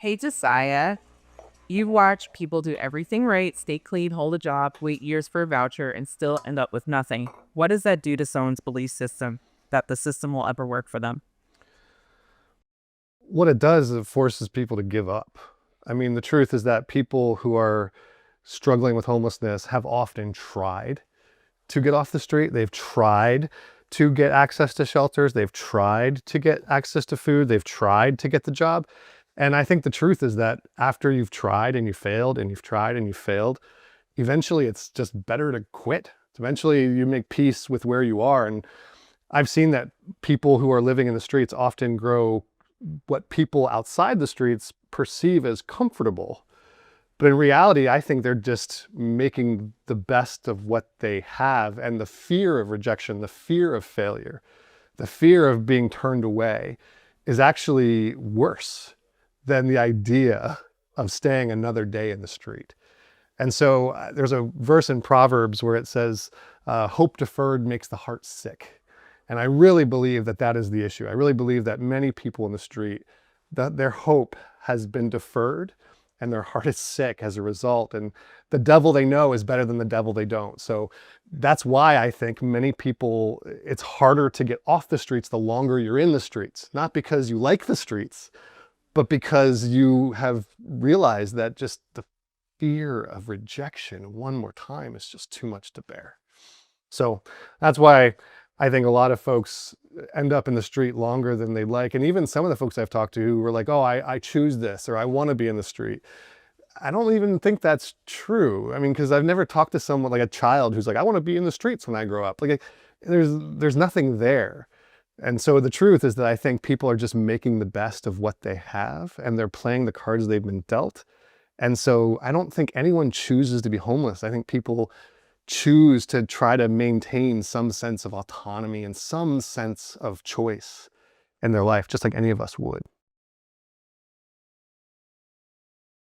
Hey, Josiah, you watch people do everything right, stay clean, hold a job, wait years for a voucher, and still end up with nothing. What does that do to someone's belief system that the system will ever work for them? What it does is it forces people to give up. I mean, the truth is that people who are struggling with homelessness have often tried to get off the street. They've tried to get access to shelters. They've tried to get access to food. They've tried to get the job. And I think the truth is that after you've tried and you failed and you've tried and you failed, eventually it's just better to quit. Eventually you make peace with where you are. And I've seen that people who are living in the streets often grow what people outside the streets perceive as comfortable. But in reality, I think they're just making the best of what they have. And the fear of rejection, the fear of failure, the fear of being turned away is actually worse than the idea of staying another day in the street. And so there's a verse in Proverbs where it says, hope deferred makes the heart sick. And I really believe that that is the issue. I really believe that many people in the street, that their hope has been deferred and their heart is sick as a result. And the devil they know is better than the devil they don't. So that's why I think many people, it's harder to get off the streets the longer you're in the streets. Not because you like the streets, but because you have realized that just the fear of rejection one more time is just too much to bear. So that's why I think a lot of folks end up in the street longer than they'd like. And even some of the folks I've talked to who were like, oh, I choose this, or I want to be in the street. I don't even think that's true. I mean, because I've never talked to someone like a child who's like, I want to be in the streets when I grow up. Like, there's nothing there. And so the truth is that I think people are just making the best of what they have and they're playing the cards they've been dealt. And so I don't think anyone chooses to be homeless. I think people choose to try to maintain some sense of autonomy and some sense of choice in their life, just like any of us would.